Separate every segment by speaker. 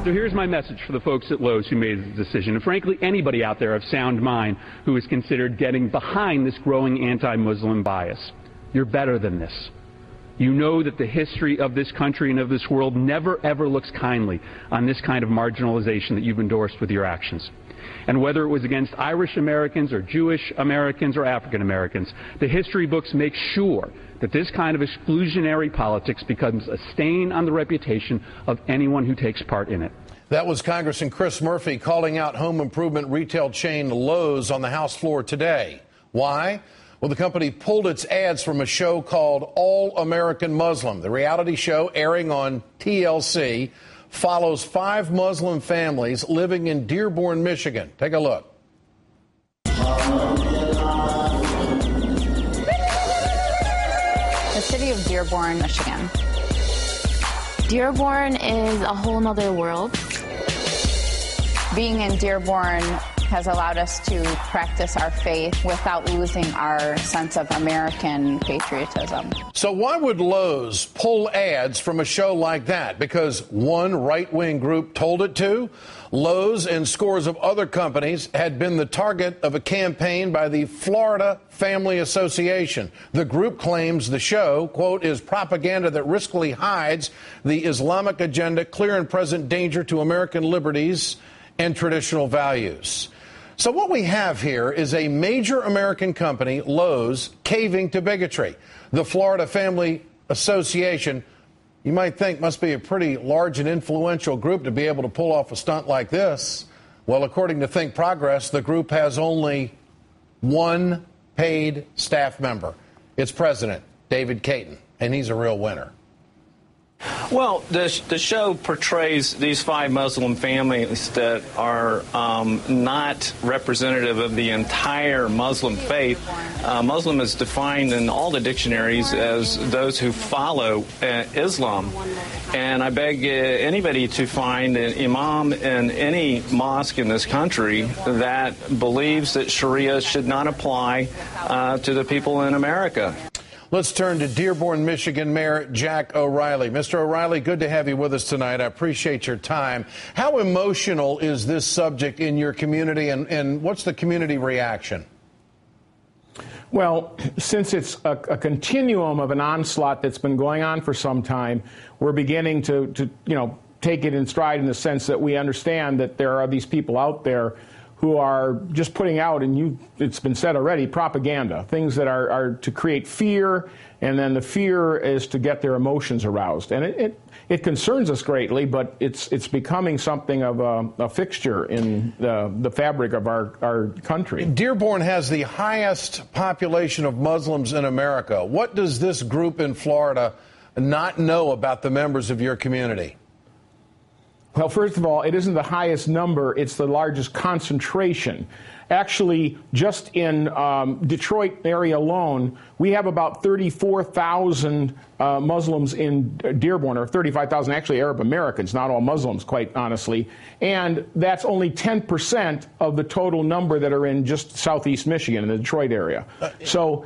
Speaker 1: So here's my message for the folks at Lowe's who made the decision, and frankly anybody out there of sound mind who has considered getting behind this growing anti-Muslim bias. You're better than this. You know that the history of this country and of this world never ever looks kindly on this kind of marginalization that you've endorsed with your actions. And whether it was against Irish Americans or Jewish Americans or African Americans, the history books make sure that this kind of exclusionary politics becomes a stain on the reputation of anyone who takes part in it.
Speaker 2: That was Congressman Chris Murphy calling out home improvement retail chain Lowe's on the House floor today. Why? Well, the company pulled its ads from a show called All American Muslim. The reality show, airing on TLC, follows 5 Muslim families living in Dearborn, Michigan. Take a look.
Speaker 3: The city of Dearborn, Michigan.
Speaker 4: Dearborn is a whole nother world.
Speaker 3: Being in Dearborn has allowed us to practice our faith without losing our sense of American patriotism.
Speaker 2: So why would Lowe's pull ads from a show like that? Because one right-wing group told it to? Lowe's and scores of other companies had been the target of a campaign by the Florida Family Association. The group claims the show, quote, is propaganda that riskily hides the Islamic agenda, clear and present danger to American liberties and traditional values. So what we have here is a major American company, Lowe's, caving to bigotry. The Florida Family Association, you might think, must be a pretty large and influential group to be able to pull off a stunt like this. Well, according to Think Progress, the group has only one paid staff member. Its president, David Caton, and he's a real winner.
Speaker 5: Well, the show portrays these 5 Muslim families that are not representative of the entire Muslim faith. Muslim is defined in all the dictionaries as those who follow Islam. And I beg anybody to find an imam in any mosque in this country that believes that Sharia should not apply to the people in America.
Speaker 2: Let's turn to Dearborn, Michigan Mayor Jack O'Reilly. Mr. O'Reilly, good to have you with us tonight. I appreciate your time. How emotional is this subject in your community, and what's the community reaction?
Speaker 6: Well, since it's a continuum of an onslaught that's been going on for some time, we're beginning to take it in stride in the sense that we understand that there are these people out there who are just putting out, and it's been said already, propaganda, things that are to create fear, and then the fear is to get their emotions aroused. And it concerns us greatly, but it's becoming something of a fixture in the fabric of our country.
Speaker 2: Dearborn has the highest population of Muslims in America. What does this group in Florida not know about the members of your community?
Speaker 6: Well, first of all, it isn't the highest number, it's the largest concentration. Actually, just in Detroit area alone, we have about 34,000 Muslims in Dearborn, or 35,000 actually Arab Americans, not all Muslims, quite honestly. And that's only 10% of the total number that are in just southeast Michigan, in the Detroit area. So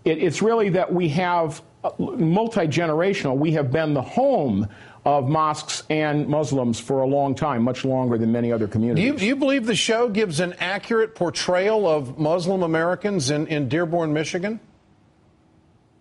Speaker 6: it's really that we have multi-generational. We have been the home of mosques and Muslims for a long time, much longer than many other communities.
Speaker 2: Do you believe the show gives an accurate portrayal of Muslim Americans in Dearborn, Michigan?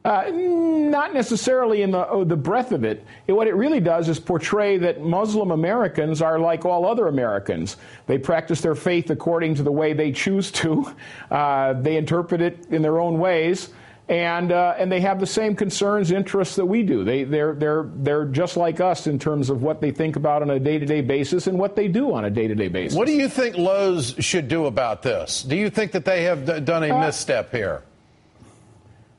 Speaker 6: Not necessarily in the breadth of it. What it really does is portray that Muslim Americans are like all other Americans. They practice their faith according to the way they choose to. They interpret it in their own ways. And they have the same concerns, interests that we do. They're just like us in terms of what they think about on a day-to-day basis and what they do on a day-to-day basis.
Speaker 2: What do you think Lowe's should do about this? Do you think that they have done a misstep here?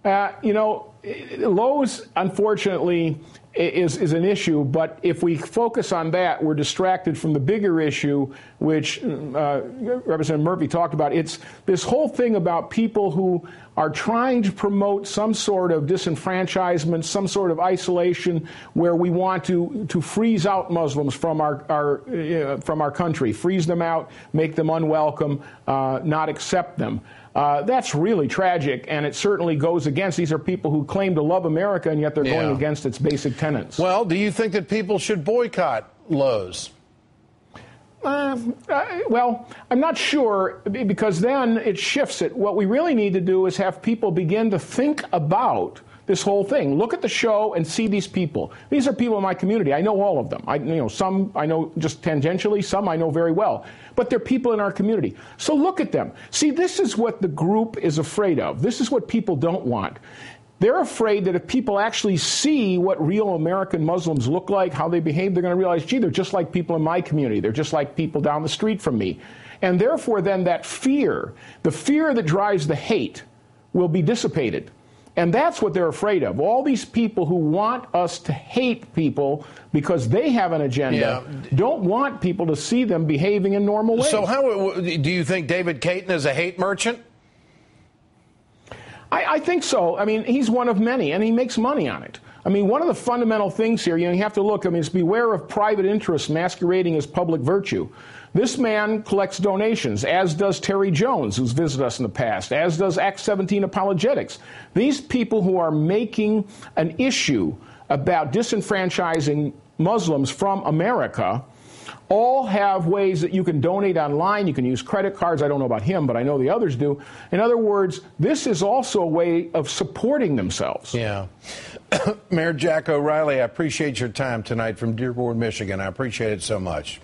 Speaker 6: Lowe's, unfortunately, is an issue, but if we focus on that, we're distracted from the bigger issue, which Representative Murphy talked about. It's this whole thing about people who are trying to promote some sort of disenfranchisement, some sort of isolation, where we want to freeze out Muslims from our country, freeze them out, make them unwelcome, not accept them. That's really tragic, and it certainly goes against, these are people who claim to love America, and yet they're going against its basic tenets.
Speaker 2: Well, do you think that people should boycott Lowe's?
Speaker 6: Well, I'm not sure, because then it shifts it. What we really need to do is have people begin to think about this whole thing. Look at the show and see these people. These are people in my community. I know all of them. Some I know just tangentially, some I know very well. But they're people in our community. So look at them. See, this is what the group is afraid of. This is what people don't want. They're afraid that if people actually see what real American Muslims look like, how they behave, they're going to realize, gee, they're just like people in my community. They're just like people down the street from me. And therefore, then that fear, the fear that drives the hate, will be dissipated. And that's what they're afraid of. All these people who want us to hate people because they have an agenda don't want people to see them behaving in normal ways.
Speaker 2: So how do you think David Caton is a hate merchant?
Speaker 6: I think so. I mean, he's one of many, and he makes money on it. I mean, one of the fundamental things here, you have to look, is beware of private interests masquerading as public virtue. This man collects donations, as does Terry Jones, who's visited us in the past, as does Act 17 Apologetics. These people who are making an issue about disenfranchising Muslims from America all have ways that you can donate online. You can use credit cards. I don't know about him, but I know the others do. In other words, this is also a way of supporting themselves.
Speaker 2: Yeah. Mayor Jack O'Reilly, I appreciate your time tonight from Dearborn, Michigan. I appreciate it so much.